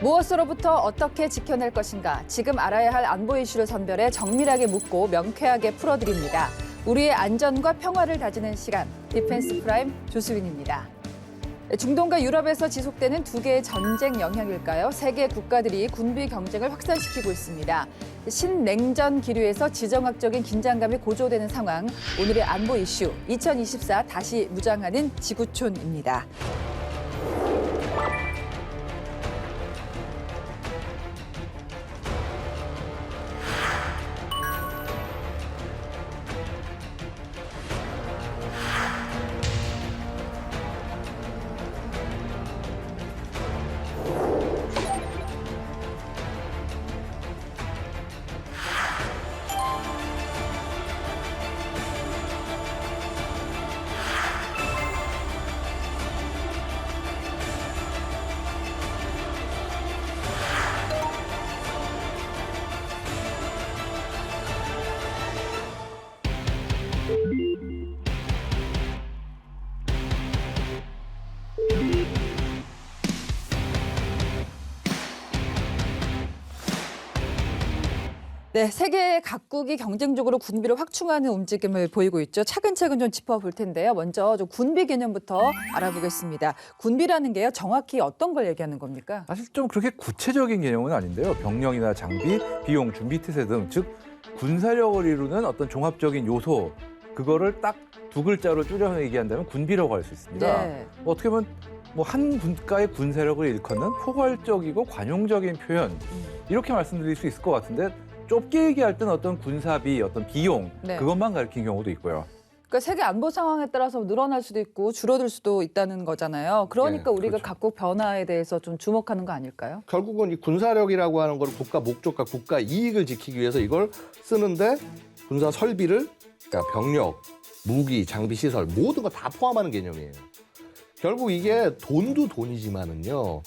무엇으로부터 어떻게 지켜낼 것인가? 지금 알아야 할 안보 이슈를 선별해 정밀하게 묻고 명쾌하게 풀어드립니다. 우리의 안전과 평화를 다지는 시간, 디펜스 프라임 조수빈입니다. 중동과 유럽에서 지속되는 두 개의 전쟁 영향일까요? 세계 국가들이 군비 경쟁을 확산시키고 있습니다. 신냉전 기류에서 지정학적인 긴장감이 고조되는 상황, 오늘의 안보 이슈, 2024 다시 무장하는 지구촌입니다. 네, 세계 각국이 경쟁적으로 군비를 확충하는 움직임을 보이고 있죠. 차근차근 좀 짚어볼 텐데요. 먼저 좀 군비 개념부터 알아보겠습니다. 군비라는 게요, 정확히 어떤 걸 얘기하는 겁니까? 사실 좀 그렇게 구체적인 개념은 아닌데요. 병력이나 장비, 비용, 준비 태세 등, 즉 군사력을 이루는 어떤 종합적인 요소, 그거를 딱 두 글자로 줄여서 얘기한다면 군비라고 할 수 있습니다. 네. 어떻게 보면 한 국가의 군사력을 일컫는 포괄적이고 관용적인 표현, 이렇게 말씀드릴 수 있을 것 같은데, 좁게 얘기할 때는 어떤 군사비, 어떤 비용, 네. 그것만 가리킨 경우도 있고요. 그러니까 세계 안보 상황에 따라서 늘어날 수도 있고 줄어들 수도 있다는 거잖아요. 그러니까 네, 우리가 그렇죠. 각국 변화에 대해서 좀 주목하는 거 아닐까요? 결국은 이 군사력이라고 하는 걸 국가 목적과 국가 이익을 지키기 위해서 이걸 쓰는데 군사 설비를, 그러니까 병력, 무기, 장비, 시설 모든 거 다 포함하는 개념이에요. 결국 이게 돈도 돈이지만은요.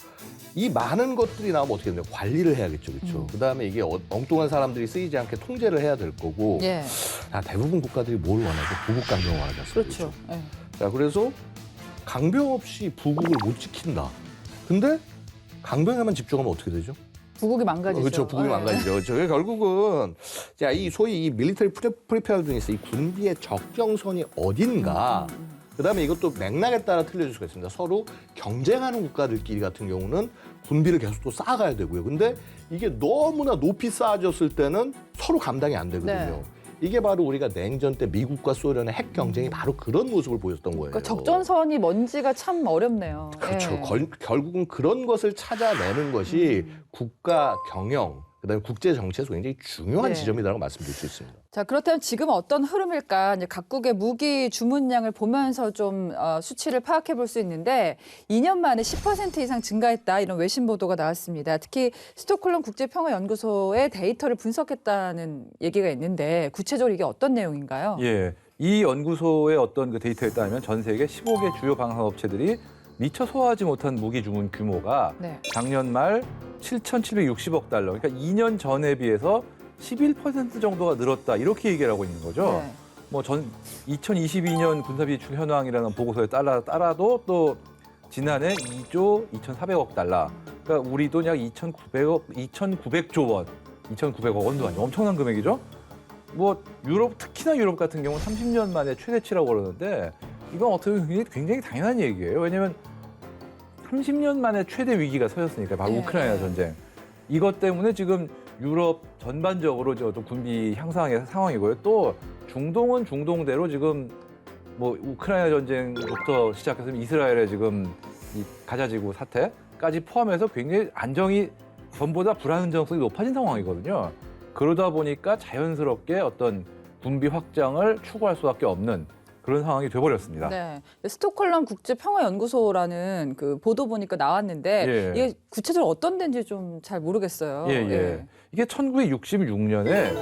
이 많은 것들이 나오면 어떻게 되냐, 관리를 해야겠죠, 그렇죠? 그다음에 이게 엉뚱한 사람들이 쓰이지 않게 통제를 해야 될 거고. 예, 대부분 국가들이 뭘 원하죠? 부국 강병을 원하지 않습니까? 그렇죠. 예. 자, 그래서 강병 없이 부국을 못 지킨다. 근데 강병에만 집중하면 어떻게 되죠? 부국이 망가지죠. 그렇죠. 부국이 예. 망가지죠. 그렇죠. 결국은 자, 이 소위 이 밀리터리 프리페어드니스, 이 군비의 적정선이 어딘가. 그다음에 이것도 맥락에 따라 틀려질 수가 있습니다. 서로 경쟁하는 국가들끼리 같은 경우는 군비를 계속 또 쌓아가야 되고요. 근데 이게 너무나 높이 쌓아졌을 때는 서로 감당이 안 되거든요. 네. 이게 바로 우리가 냉전 때 미국과 소련의 핵 경쟁이 바로 그런 모습을 보였던 거예요. 그러니까 적전선이 뭔지가 참 어렵네요. 그렇죠. 예. 결국은 그런 것을 찾아내는 것이 국가 경영, 그다음에 국제 정치에서 굉장히 중요한 네. 지점이라고 말씀드릴 수 있습니다. 자, 그렇다면 지금 어떤 흐름일까? 이제 각국의 무기 주문량을 보면서 좀 수치를 파악해 볼 수 있는데 2년 만에 10% 이상 증가했다, 이런 외신 보도가 나왔습니다. 특히 스톡홀름 국제평화연구소의 데이터를 분석했다는 얘기가 있는데 구체적으로 이게 어떤 내용인가요? 예, 이 연구소의 어떤 그 데이터에 따르면 전 세계 15개 주요 방산업체들이 미처 소화하지 못한 무기 주문 규모가 네. 작년 말 7,760억 달러, 그러니까 2년 전에 비해서 11% 정도가 늘었다, 이렇게 얘기를 하고 있는 거죠. 네. 2022년 군사비 추 현황이라는 보고서에 따라도 또 지난해 2조 2,400억 달러, 그러니까 우리 돈 약 2,900조 원, 2,900억 원도 아니고 엄청난 금액이죠. 유럽, 특히나 유럽 같은 경우는 30년 만에 최대치라고 그러는데, 이건 어떻게 보면 굉장히 당연한 얘기예요. 왜냐하면 30년 만에 최대 위기가 서였으니까, 바로 네. 우크라이나 전쟁. 이것 때문에 지금 유럽 전반적으로 또 군비 향상의 상황이고요. 또 중동은 중동대로 지금 우크라이나 전쟁부터 시작해서 이스라엘의 지금 이 가자지구 사태까지 포함해서 굉장히 안정이 전보다 불안정성이 높아진 상황이거든요. 그러다 보니까 자연스럽게 어떤 군비 확장을 추구할 수밖에 없는 그런 상황이 돼버렸습니다. 네. 스톡홀름 국제평화연구소라는 그 보도 보니까 나왔는데 예. 이게 구체적으로 어떤 데인지 좀 잘 모르겠어요. 예. 이게 1966년에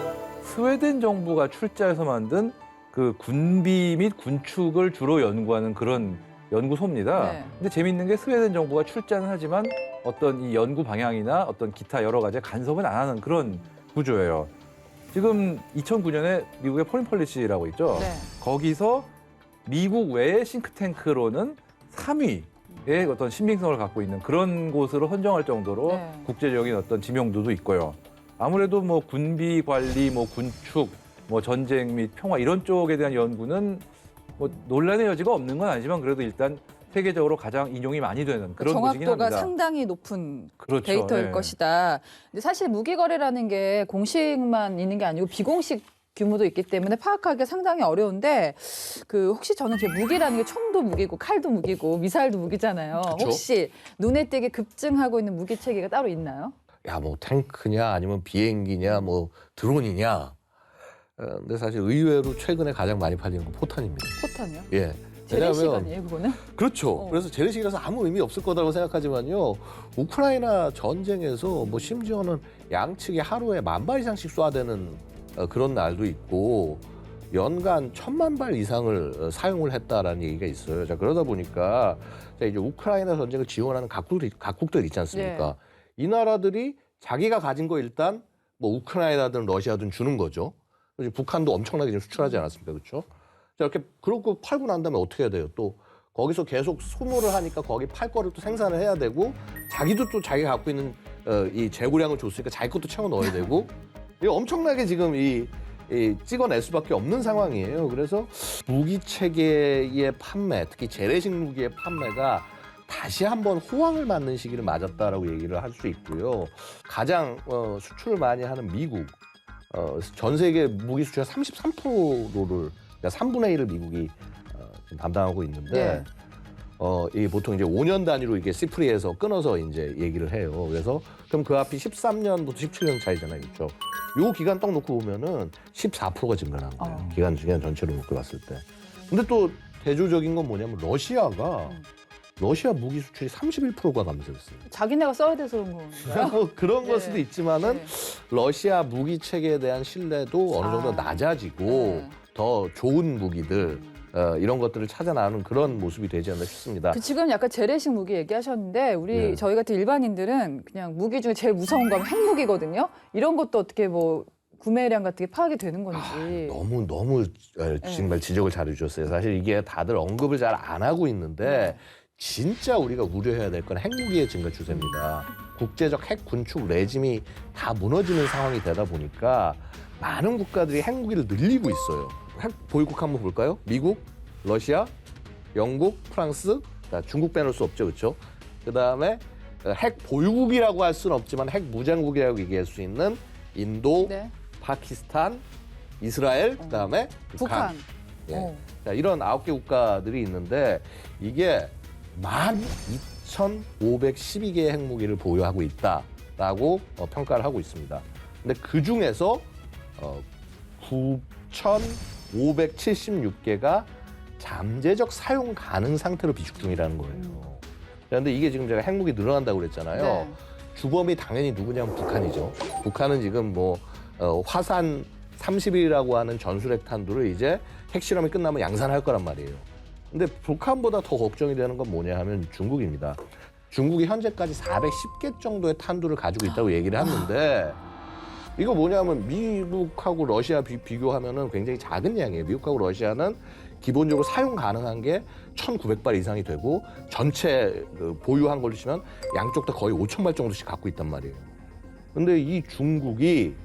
스웨덴 정부가 출자해서 만든 그 군비 및 군축을 주로 연구하는 그런 연구소입니다. 네. 근데 재밌는 게 스웨덴 정부가 출자는 하지만 어떤 이 연구 방향이나 어떤 기타 여러 가지 간섭은 안 하는 그런 구조예요. 지금 2009년에 미국의 포린 폴리시라고 있죠. 네. 거기서 미국 외의 싱크탱크로는 3위의 어떤 신빙성을 갖고 있는 그런 곳으로 선정할 정도로 네. 국제적인 어떤 지명도도 있고요. 아무래도 뭐 군비 관리, 뭐 군축, 뭐 전쟁 및 평화 이런 쪽에 대한 연구는 뭐 논란의 여지가 없는 건 아니지만 그래도 일단 세계적으로 가장 인용이 많이 되는 그런 곳이긴 정확도가 합니다. 상당히 높은 그렇죠. 데이터일 네. 것이다. 근데 사실 무기 거래라는 게 공식만 있는 게 아니고 비공식 규모도 있기 때문에 파악하기가 상당히 어려운데 그 혹시 저는 제 무기라는 게 총도 무기고 칼도 무기고 미사일도 무기잖아요. 그쵸? 혹시 눈에 띄게 급증하고 있는 무기 체계가 따로 있나요? 야, 뭐 탱크냐 아니면 비행기냐 뭐 드론이냐. 근데 사실 의외로 최근에 가장 많이 팔리는 건 포탄입니다. 포탄이요? 예. 재래식 왜냐하면 아니에요, 그거는? 그렇죠. 그래서 재래식이라서 아무 의미 없을 거라고 생각하지만요. 우크라이나 전쟁에서 뭐 심지어는 양측이 하루에 10,000발 이상씩 쏴대는 그런 날도 있고 연간 1,000만 발 이상을 사용을 했다라는 얘기가 있어요. 자, 그러다 보니까 자, 이제 우크라이나 전쟁을 지원하는 각국들 있지 않습니까? 이 나라들이 자기가 가진 거 일단 뭐 우크라이나든 러시아든 주는 거죠. 그래서 북한도 엄청나게 지금 수출하지 않았습니까? 그렇죠? 자, 이렇게 그러고 팔고 난 다음에 어떻게 해야 돼요? 또 거기서 계속 소모를 하니까 거기 팔 거를 또 생산을 해야 되고 자기도 또 자기가 갖고 있는 이 재고량을 줬으니까 자기 것도 채워 넣어야 되고 이 엄청나게 지금 이 찍어낼 수밖에 없는 상황이에요. 그래서 무기 체계의 판매, 특히 재래식 무기의 판매가 다시 한번 호황을 맞는 시기를 맞았다라고 얘기를 할 수 있고요. 가장 수출을 많이 하는 미국, 전 세계 무기 수출의 33%를 그러니까 3분의 1을 미국이 지금 담당하고 있는데 이 보통 이제 5년 단위로 이게 시프리에서 끊어서 이제 얘기를 해요. 그래서 그럼 그 앞이 13년부터 17년 차이잖아요, 그렇죠? 요 기간 딱 놓고 보면은 14%가 증가한 거예요. 기간 전체로 놓고 봤을 때. 근데 또 대조적인 건 뭐냐면 러시아 무기 수출이 31%가 감소했어요. 자기네가 써야 돼서 그런 건가요? 뭐 그런 네. 걸 수도 있지만은 네. 러시아 무기 체계에 대한 신뢰도 어느 정도 낮아지고 네. 더 좋은 무기들 이런 것들을 찾아 나가는 그런 모습이 되지 않나 싶습니다. 그 지금 약간 재래식 무기 얘기하셨는데 우리 저희 같은 일반인들은 그냥 무기 중에 제일 무서운 건 핵무기거든요. 이런 것도 어떻게 뭐 구매량 같은 게 파악이 되는 건지. 너무 정말 지적을 잘 해주셨어요. 사실 이게 다들 언급을 잘 안 하고 있는데 진짜 우리가 우려해야 될 건 핵무기의 증가 추세입니다. 국제적 핵 군축 레짐이 다 무너지는 상황이 되다 보니까 많은 국가들이 핵무기를 늘리고 있어요. 핵 보유국 한번 볼까요? 미국, 러시아, 영국, 프랑스, 중국 빼놓을 수 없죠, 그렇죠? 그다음에 핵 보유국이라고 할 수는 없지만 핵 무장국이라고 얘기할 수 있는 인도, 네. 파키스탄, 파키스탄, 이스라엘, 그다음에 북한. 예. 자, 이런 9개 국가들이 있는데 이게 12,512개의 핵무기를 보유하고 있다라고 평가를 하고 있습니다. 근데 그 중에서 9,576개가 잠재적 사용 가능 상태로 비축 중이라는 거예요. 그런데 이게 지금 제가 핵무기 늘어난다고 그랬잖아요. 네. 주범이 당연히 누구냐면 북한이죠. 북한은 지금 뭐 화산 30일이라고 하는 전술핵 탄두를 이제 핵실험이 끝나면 양산할 거란 말이에요. 근데 북한보다 더 걱정이 되는 건 뭐냐 하면 중국입니다. 중국이 현재까지 410개 정도의 탄두를 가지고 있다고 얘기를 했는데 이거 뭐냐면 미국하고 러시아 비교하면은 굉장히 작은 양이에요. 미국하고 러시아는 기본적으로 사용 가능한 게 1,900발 이상이 되고 전체 보유한 걸로 치면 양쪽 다 거의 5,000발 정도씩 갖고 있단 말이에요. 근데 이 중국이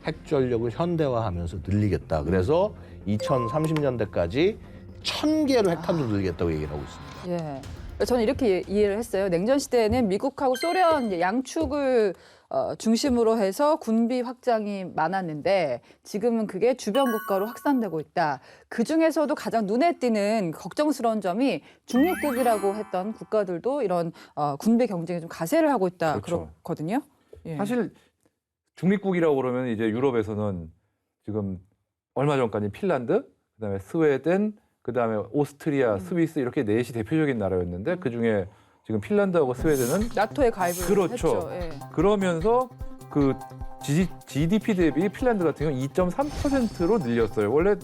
핵 전력을 현대화하면서 늘리겠다. 그래서 2030년대까지 1,000개로 핵탄두 늘리겠다고 얘기를 하고 있습니다. 예. 저는 이렇게 이해를 했어요. 냉전 시대에는 미국하고 소련 이제 양축을 중심으로 해서 군비 확장이 많았는데 지금은 그게 주변 국가로 확산되고 있다. 그중에서도 가장 눈에 띄는 걱정스러운 점이 중립국이라고 했던 국가들도 이런 군비 경쟁에 좀 가세를 하고 있다. 그렇죠. 그렇거든요. 예. 사실 중립국이라고 그러면 이제 유럽에서는 지금 얼마 전까지 핀란드, 그다음에 스웨덴, 그다음에 오스트리아, 스위스 이렇게 넷이 대표적인 나라였는데 그중에 지금 핀란드하고 스웨덴은 나토에 가입을 그렇죠. 했죠. 예. 그러면서 그 GDP 대비 핀란드 같은 경우 2.3%로 늘렸어요. 원래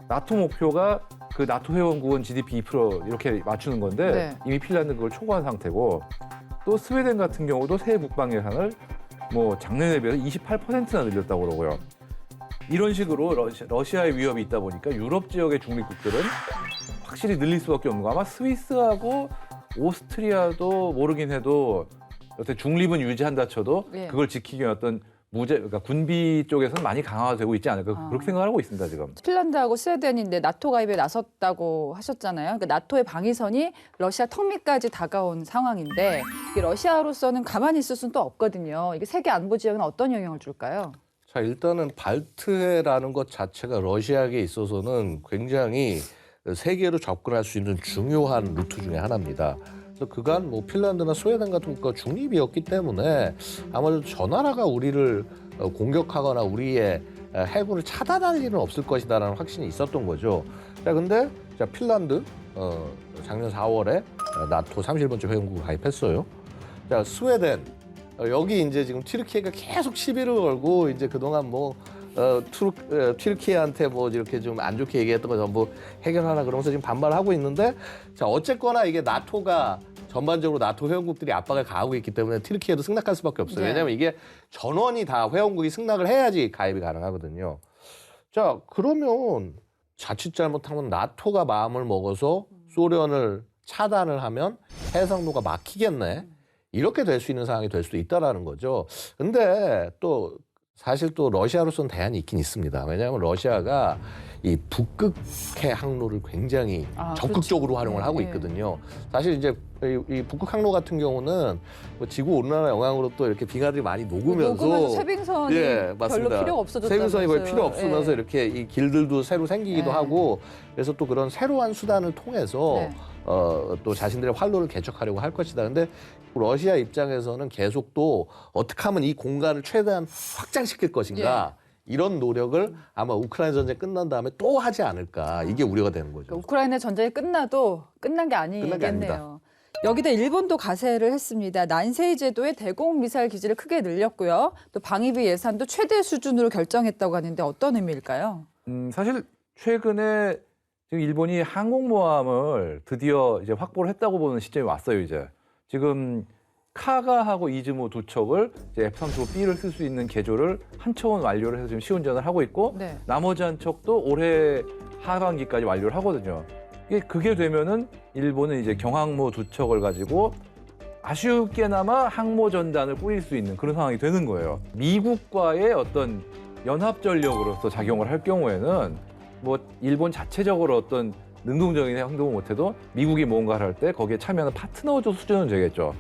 나토 목표가 그 나토 회원국은 GDP 2% 이렇게 맞추는 건데 네. 이미 핀란드 그걸 초과한 상태고 또 스웨덴 같은 경우도 새 국방 예산을 뭐 작년에 비해서 28%나 늘렸다고 그러고요. 이런 식으로 러시아의 위협이 있다 보니까 유럽 지역의 중립국들은 확실히 늘릴 수밖에 없는 거. 아마 스위스하고 오스트리아도 모르긴 해도 어떤 중립은 유지한다 쳐도 예. 그걸 지키기 위한 어떤 그러니까 군비 쪽에서는 많이 강화되고 있지 않을까 그렇게 생각을 하고 있습니다 지금. 핀란드하고 스웨덴인데 나토 가입에 나섰다고 하셨잖아요. 그 나토의 방위선이 러시아 턱 밑까지 다가온 상황인데 이게 러시아로서는 가만히 있을 수는 또 없거든요. 이게 세계 안보 지역은 어떤 영향을 줄까요? 자, 일단은 발트해라는 것 자체가 러시아에게 있어서는 굉장히 세계로 접근할 수 있는 중요한 루트 중에 하나입니다. 그래서 그간 뭐 핀란드나 스웨덴 같은 국가 중립이었기 때문에 아마도 저 나라가 우리를 공격하거나 우리의 해군을 차단할 일은 없을 것이다라는 확신이 있었던 거죠. 자, 근데 자, 핀란드 작년 4월에 나토 31번째 회원국 가입했어요. 자, 스웨덴 여기 이제 지금 튀르키예가 계속 시비를 걸고 이제 그동안 뭐 튀르키예한테 뭐 이렇게 좀 안 좋게 얘기했던 거 전부 해결하라 그러면서 지금 반발하고 있는데 자 어쨌거나 이게 나토가 전반적으로 나토 회원국들이 압박을 가하고 있기 때문에 튀르키예도 승낙할 수밖에 없어요. 네. 왜냐하면 이게 전원이 다 회원국이 승낙을 해야지 가입이 가능하거든요. 자 그러면 자칫 잘못하면 나토가 마음을 먹어서 소련을 차단을 하면 해상로가 막히겠네. 이렇게 될 수 있는 상황이 될 수도 있다라는 거죠. 근데 또 사실 또 러시아로서는 대안이 있긴 있습니다. 왜냐하면 러시아가 이 북극해 항로를 굉장히 적극적으로 그렇죠. 활용을 하고 네. 있거든요. 사실 이제 이 북극 항로 같은 경우는 뭐 지구 온난화 영향으로 또 이렇게 빙하들이 많이 녹으면서 쇠빙선이 예, 맞습니다. 별로 필요가 없어졌다면서요. 쇠빙선이 거의 필요 없으면서 예. 이렇게 이 길들도 새로 생기기도 예. 하고 그래서 또 그런 새로운 수단을 통해서 네. 또 자신들의 활로를 개척하려고 할 것이다. 근데 러시아 입장에서는 계속 또 어떻게 하면 이 공간을 최대한 확장시킬 것인가 이런 노력을 아마 우크라이나 전쟁 끝난 다음에 또 하지 않을까 이게 우려가 되는 거죠. 그러니까 우크라이나 전쟁이 끝나도 끝난 게 끝난 게 아니겠네요. 아닙니다. 여기다 일본도 가세를 했습니다. 난세이 제도의 대공 미사일 기지를 크게 늘렸고요. 또 방위비 예산도 최대 수준으로 결정했다고 하는데 어떤 의미일까요? 사실 최근에 지금 일본이 항공모함을 드디어 이제 확보를 했다고 보는 시점이 왔어요 이제. 지금 카가하고 이즈모 두 척을 이제 F-35B를 쓸 수 있는 개조를 한 척은 완료를 해서 지금 시운전을 하고 있고 네. 나머지 한 척도 올해 하반기까지 완료를 하거든요. 그게 되면은 일본은 이제 경항모 두 척을 가지고 아쉽게나마 항모 전단을 꾸릴 수 있는 그런 상황이 되는 거예요. 미국과의 어떤 연합 전력으로서 작용을 할 경우에는 뭐 일본 자체적으로 어떤 능동적인 행동을 못해도 미국이 뭔가를 할 때 거기에 참여하는 파트너 수준은 되겠죠.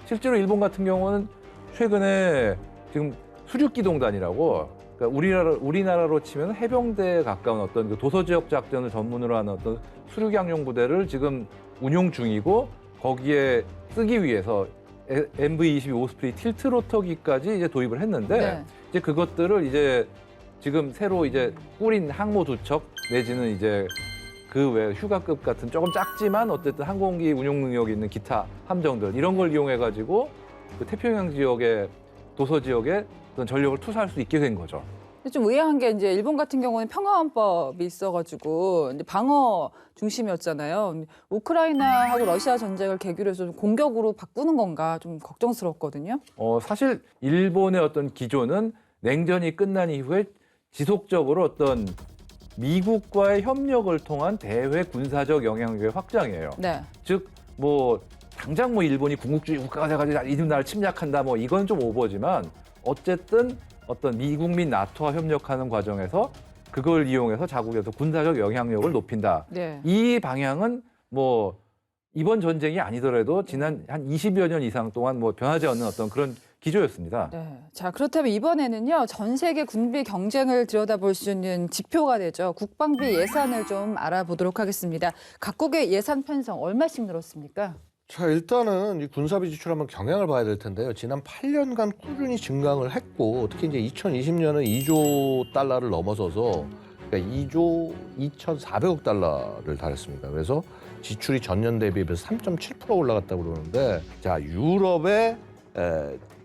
실제로 일본 같은 경우는 최근에 지금 수륙기동단이라고 그러니까 우리나라로 치면 해병대에 가까운 어떤 그 도서지역 작전을 전문으로 하는 어떤 수륙양용 부대를 지금 운용 중이고 거기에 쓰기 위해서 MV-22 오스프리 틸트 로터기까지 이제 도입을 했는데 네. 이제 그것들을 이제 지금 새로 이제 꾸린 항모 두 척 내지는 이제 그 외 휴가급 같은 조금 작지만 어쨌든 항공기 운용 능력이 있는 기타 함정들 이런 걸 이용해 가지고 그 태평양 지역의 도서 지역에 어떤 전력을 투사할 수 있게 된 거죠. 근데 좀 의아한 게 이제 일본 같은 경우는 평화헌법이 있어가지고 이제 방어 중심이었잖아요. 근데 우크라이나하고 러시아 전쟁을 계기로 해서 좀 공격으로 바꾸는 건가 좀 걱정스럽거든요. 사실 일본의 어떤 기조는 냉전이 끝난 이후에 지속적으로 어떤 미국과의 협력을 통한 대외 군사적 영향력의 확장이에요. 네. 즉, 뭐 당장 뭐 일본이 군국주의 국가가 돼가지고 이들 나라를 침략한다, 뭐 이건 좀 오버지만 어쨌든 어떤 미국 및 나토와 협력하는 과정에서 그걸 이용해서 자국에서 군사적 영향력을 높인다. 네. 이 방향은 뭐 이번 전쟁이 아니더라도 지난 한 20여 년 이상 동안 뭐 변하지 않는 어떤 그런 기조였습니다. 네. 자, 그렇다면 이번에는요, 전 세계 군비 경쟁을 들여다볼 수 있는 지표가 되죠. 국방비 예산을 좀 알아보도록 하겠습니다. 각국의 예산 편성 얼마씩 늘었습니까? 자, 일단은 이 군사비 지출 한번 경향을 봐야 될 텐데요. 지난 8년간 꾸준히 증강을 했고, 특히 이제 2020년은 2조 달러를 넘어서서 그러니까 2조 2,400억 달러를 달했습니다. 그래서 지출이 전년 대비해 3.7% 올라갔다고 그러는데, 자, 유럽의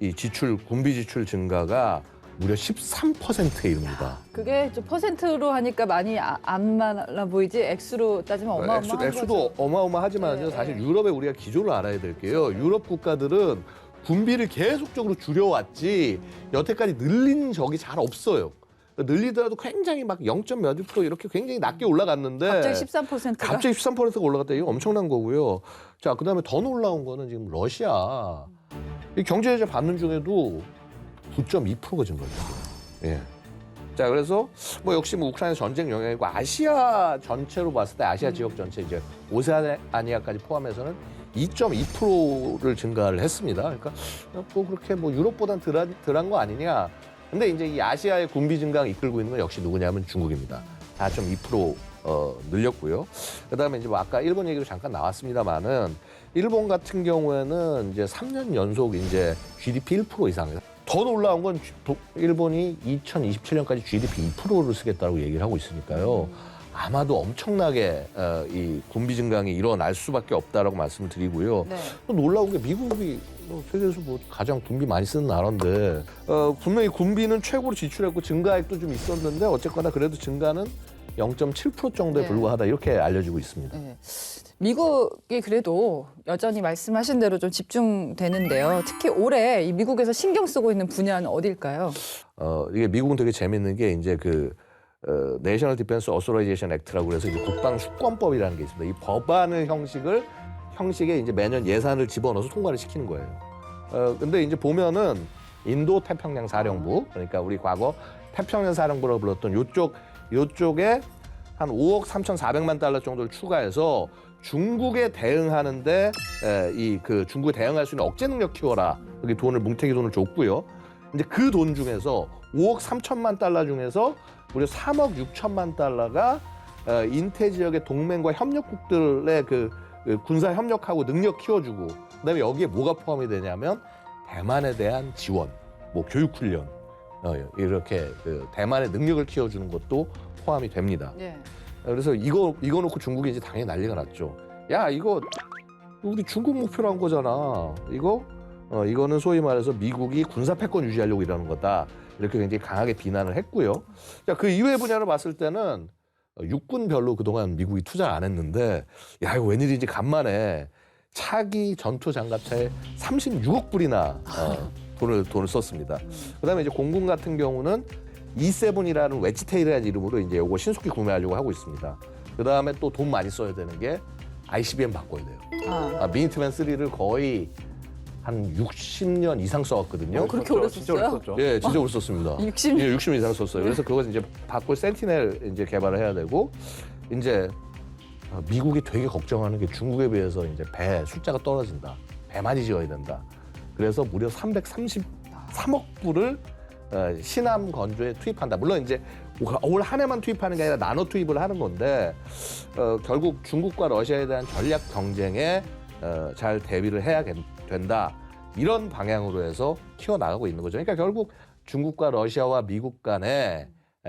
이 지출, 군비 지출 증가가 무려 13%에 이릅니다. 그게 좀 퍼센트로 하니까 많이 안 많아 보이지 액수로 따지면 어마어마한 액수도 거죠. 어마어마하지만요. 네, 사실 네. 유럽의 우리가 기조를 알아야 될 게요. 유럽 국가들은 군비를 계속적으로 줄여왔지 여태까지 늘린 적이 잘 없어요. 늘리더라도 굉장히 막 0. 몇 % 이렇게 굉장히 낮게 올라갔는데 갑자기 13%가 갑자기 13%가 올라갔다. 이거 엄청난 거고요. 자, 그다음에 더 놀라운 거는 지금 러시아 이 경제 제재 받는 중에도 9.2%가 증가했어요. 예. 자, 그래서 뭐 역시 뭐 우크라이나 전쟁 영향이고 아시아 전체로 봤을 때 아시아 지역 전체 이제 오세아니아까지 포함해서는 2.2%를 증가를 했습니다. 그러니까 뭐 그렇게 뭐 유럽보단 덜한 거 아니냐. 근데 이제 이 아시아의 군비 증강을 이끌고 있는 건 역시 누구냐면 중국입니다. 4.2% 늘렸고요. 그다음에 이제 뭐 아까 일본 얘기도 잠깐 나왔습니다만은 일본 같은 경우에는 이제 3년 연속 이제 GDP 1% 이상. 더 놀라운 건 일본이 2027년까지 GDP 2%를 쓰겠다고 얘기를 하고 있으니까요. 아마도 엄청나게 이 군비 증강이 일어날 수밖에 없다라고 말씀을 드리고요. 네. 또 놀라운 게 미국이 세계에서 뭐 가장 군비 많이 쓰는 나라인데 분명히 군비는 최고로 지출했고 증가액도 좀 있었는데 어쨌거나 그래도 증가는 0.7% 정도에 네. 불과하다 이렇게 알려지고 있습니다. 네. 미국이 그래도 여전히 말씀하신 대로 좀 집중되는데요. 특히 올해 이 미국에서 신경 쓰고 있는 분야는 어딜까요? 이게 미국은 되게 재밌는 게 이제 그 내셔널 디펜스 어소라이제이션 액트라고 해서 이제 국방 수권법이라는 게 있습니다. 이 법안을 형식에 이제 매년 예산을 집어넣어서 통과를 시키는 거예요. 근데 이제 보면은 인도 태평양 사령부 그러니까 우리 과거 태평양 사령부라고 불렀던 요쪽에 한 5억 3,400만 달러 정도를 추가해서 중국에 대응하는데 이 그 중국에 대응할 수 있는 억제 능력 키워라. 여기 돈을 뭉태기 돈을 줬고요. 이제 그 돈 중에서 5억 3천만 달러 중에서 무려 3억 6천만 달러가 인태 지역의 동맹과 협력국들의 그 군사 협력하고 능력 키워주고 그다음에 여기에 뭐가 포함이 되냐면 대만에 대한 지원, 뭐 교육 훈련 이렇게 그 대만의 능력을 키워주는 것도 포함이 됩니다. 네. 그래서 이거 놓고 중국이 이제 당연히 난리가 났죠. 야, 이거 우리 중국 목표로 한 거잖아. 이거는 소위 말해서 미국이 군사 패권 유지하려고 이러는 거다. 이렇게 굉장히 강하게 비난을 했고요. 자, 그 이외의 분야를 봤을 때는 육군 별로 그동안 미국이 투자를 안 했는데 야, 이거 웬일인지 간만에 차기 전투 장갑차에 36억 불이나 돈을 썼습니다. 그다음에 이제 공군 같은 경우는 E7이라는 웨지테일이라는 이름으로 이제 요거 신속히 구매하려고 하고 있습니다. 그다음에 또 돈 많이 써야 되는 게 ICBM 바꿔야 돼요. 미니트맨 3를 거의 한 60년 이상 써왔거든요. 그렇게 오래 진짜 썼어요? 오래 썼죠. 예, 진짜 오래 썼습니다. 60년? 예, 60년 이상 썼어요. 그래서 그것을 이제 바꿀 센티넬 이제 개발을 해야 되고 이제 미국이 되게 걱정하는 게 중국에 비해서 이제 배 숫자가 떨어진다. 배 많이 지어야 된다. 그래서 무려 333억 불을 신함 건조에 투입한다. 물론 이제 올 한 해만 투입하는 게 아니라 나눠 투입을 하는 건데 결국 중국과 러시아에 대한 전략 경쟁에 잘 대비를 해야 된다. 이런 방향으로 해서 키워나가고 있는 거죠. 그러니까 결국 중국과 러시아와 미국 간의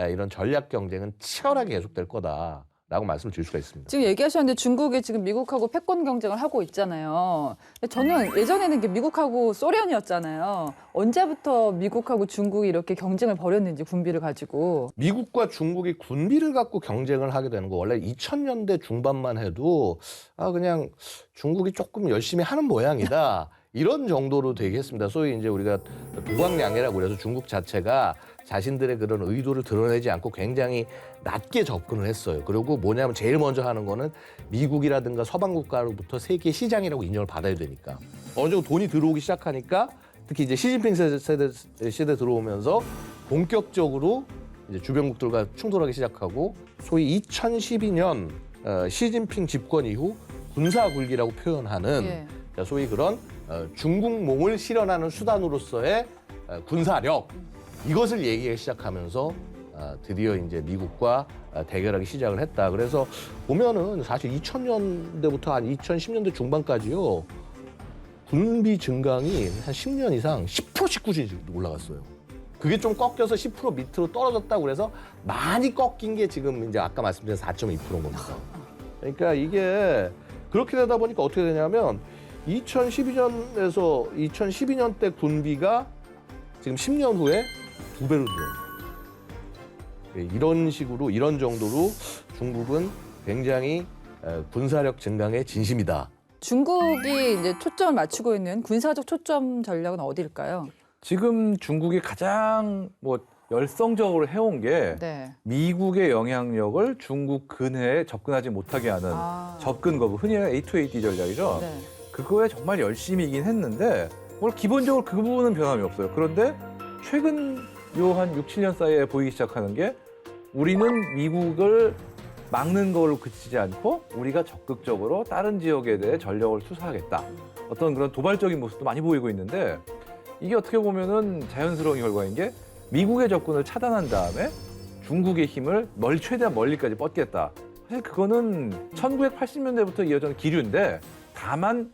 이런 전략 경쟁은 치열하게 계속될 거다라고 말씀을 드릴 수가 있습니다. 지금 얘기하셨는데 중국이 지금 미국하고 패권 경쟁을 하고 있잖아요. 근데 저는 예전에는 이게 미국하고 소련이었잖아요. 언제부터 미국하고 중국이 이렇게 경쟁을 벌였는지 군비를 가지고. 미국과 중국이 군비를 갖고 경쟁을 하게 되는 거 원래 2000년대 중반만 해도 그냥 중국이 조금 열심히 하는 모양이다. 이런 정도로 되겠습니다. 소위 이제 우리가 도박량이라고 그래서 중국 자체가 자신들의 그런 의도를 드러내지 않고 굉장히 낮게 접근을 했어요. 그리고 뭐냐면 제일 먼저 하는 거는 미국이라든가 서방 국가로부터 세계 시장이라고 인정을 받아야 되니까. 어느 정도 돈이 들어오기 시작하니까 특히 이제 시진핑 시대 들어오면서 본격적으로 이제 주변국들과 충돌하기 시작하고 소위 2012년 시진핑 집권 이후 군사 굴기라고 표현하는 소위 그런 중국몽을 실현하는 수단으로서의 군사력 이것을 얘기하기 시작하면서 드디어 이제 미국과 대결하기 시작을 했다. 그래서 보면은 사실 2000년대부터 한 2010년대 중반까지요 군비 증강이 한 10년 이상 10%씩 꾸준히 올라갔어요. 그게 좀 꺾여서 10% 밑으로 떨어졌다고 그래서 많이 꺾인 게 지금 이제 아까 말씀드린 4.2%인 겁니다. 그러니까 이게 그렇게 되다 보니까 어떻게 되냐면 2012년에서 2012년 때 군비가 지금 10년 후에 2배로 늘어요. 이런 식으로 이런 정도로 중국은 굉장히 군사력 증강에 진심이다. 중국이 이제 초점을 맞추고 있는 군사적 초점 전략은 어디일까요? 지금 중국이 가장 뭐 열성적으로 해온 게 네. 미국의 영향력을 중국 근해에 접근하지 못하게 하는 접근 거부, 흔히 말하는 A2AD 전략이죠. 네. 그거에 정말 열심히이긴 했는데 뭘 기본적으로 그 부분은 변함이 없어요. 그런데 최근 요 한 6, 7년 사이에 보이기 시작하는 게 우리는 미국을 막는 걸로 그치지 않고 우리가 적극적으로 다른 지역에 대해 전력을 투사하겠다. 어떤 그런 도발적인 모습도 많이 보이고 있는데 이게 어떻게 보면은 자연스러운 결과인 게 미국의 접근을 차단한 다음에 중국의 힘을 최대한 멀리까지 뻗겠다. 사실 그거는 1980년대부터 이어진 기류인데 다만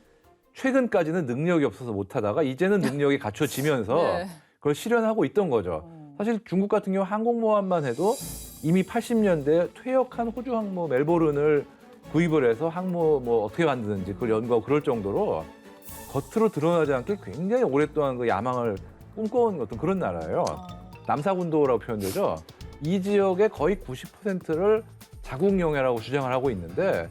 최근까지는 능력이 없어서 못하다가 이제는 능력이 갖춰지면서 네. 그걸 실현하고 있던 거죠. 사실 중국 같은 경우 항공모함만 해도 이미 80년대에 퇴역한 호주 항모 멜보른을 구입을 해서 항모 뭐 어떻게 만드는지 그걸 연구하고 그럴 정도로 겉으로 드러나지 않게 굉장히 오랫동안 그 야망을 꿈꿔온 어떤 그런 나라예요. 남사군도라고 표현되죠. 이 지역의 거의 90%를 자국 영해라고 주장을 하고 있는데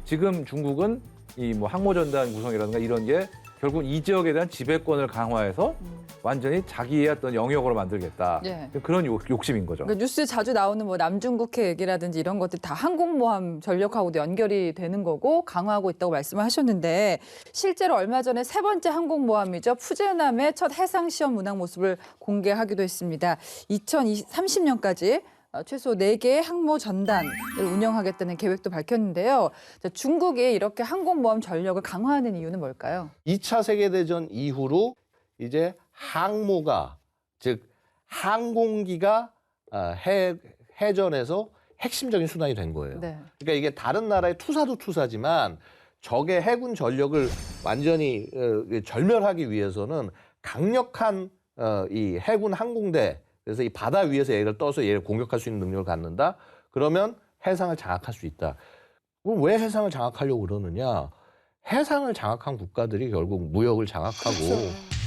지금 중국은 이 뭐 항모전단 구성이라든가 이런 게 결국 이 지역에 대한 지배권을 강화해서 완전히 자기의 어떤 영역으로 만들겠다. 예. 그런 욕심인 거죠. 그러니까 뉴스에 자주 나오는 뭐 남중국해 얘기라든지 이런 것들 다 항공모함 전력하고도 연결이 되는 거고 강화하고 있다고 말씀을 하셨는데 실제로 얼마 전에 세 번째 항공모함이죠. 푸제남의 첫 해상시험 운항 모습을 공개하기도 했습니다. 2030년까지 최소 4개의 항모 전단을 운영하겠다는 계획도 밝혔는데요. 중국이 이렇게 항공모함 전력을 강화하는 이유는 뭘까요? 2차 세계대전 이후로 이제 항모가 즉 항공기가 해전에서 핵심적인 수단이 된 거예요. 네. 그러니까 이게 다른 나라의 투사도 투사지만 적의 해군 전력을 완전히 절멸하기 위해서는 강력한 이 해군 항공대 그래서 이 바다 위에서 얘를 떠서 얘를 공격할 수 있는 능력을 갖는다. 그러면 해상을 장악할 수 있다. 그럼 왜 해상을 장악하려고 그러느냐? 해상을 장악한 국가들이 결국 무역을 장악하고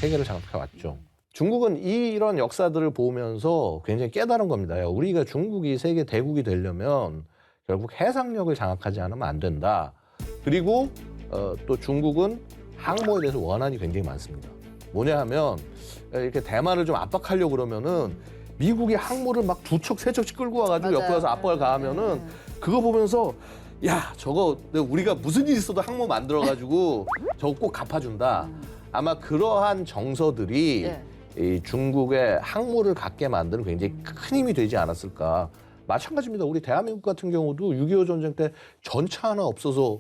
세계를 장악해 왔죠. 중국은 이런 역사들을 보면서 굉장히 깨달은 겁니다. 야, 우리가 중국이 세계 대국이 되려면 결국 해상력을 장악하지 않으면 안 된다. 그리고 또 중국은 항모에 대해서 원한이 굉장히 많습니다. 뭐냐 하면 이렇게 대만을 좀 압박하려고 그러면은 미국이 항모를 막 2척, 3척씩 끌고 와가지고 옆에 와서 압박을 가하면은 그거 보면서 야, 저거 우리가 무슨 일 있어도 항모 만들어가지고 저거 꼭 갚아준다. 아마 그러한 정서들이 이 중국의 항모를 갖게 만드는 굉장히 큰 힘이 되지 않았을까. 마찬가지입니다. 우리 대한민국 같은 경우도 6.25 전쟁 때 전차 하나 없어서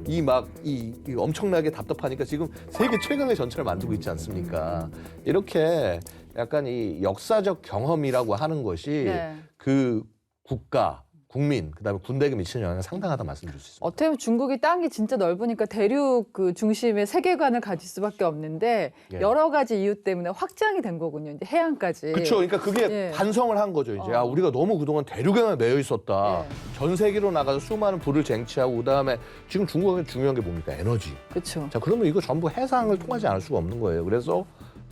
이 엄청나게 답답하니까 지금 세계 최강의 전차를 만들고 있지 않습니까? 이렇게 약간 이 역사적 경험이라고 하는 것이 그 국가, 국민, 그다음에 군대에게 미치는 영향이 상당하다 말씀드릴 수 있습니다. 어떻게 보면 중국이 땅이 진짜 넓으니까 대륙 그 중심의 세계관을 가질 수밖에 없는데 여러 가지 이유 때문에 확장이 된 거군요. 이제 해안까지. 그렇죠. 그러니까 그게 반성을 한 거죠. 이제 우리가 너무 그동안 대륙에만 매여 있었다. 전 세계로 나가서 수많은 부를 쟁취하고 그다음에 지금 중국에게 중요한 게 뭡니까? 에너지. 그렇죠. 자, 그러면 이거 전부 해상을 통하지 않을 수가 없는 거예요. 그래서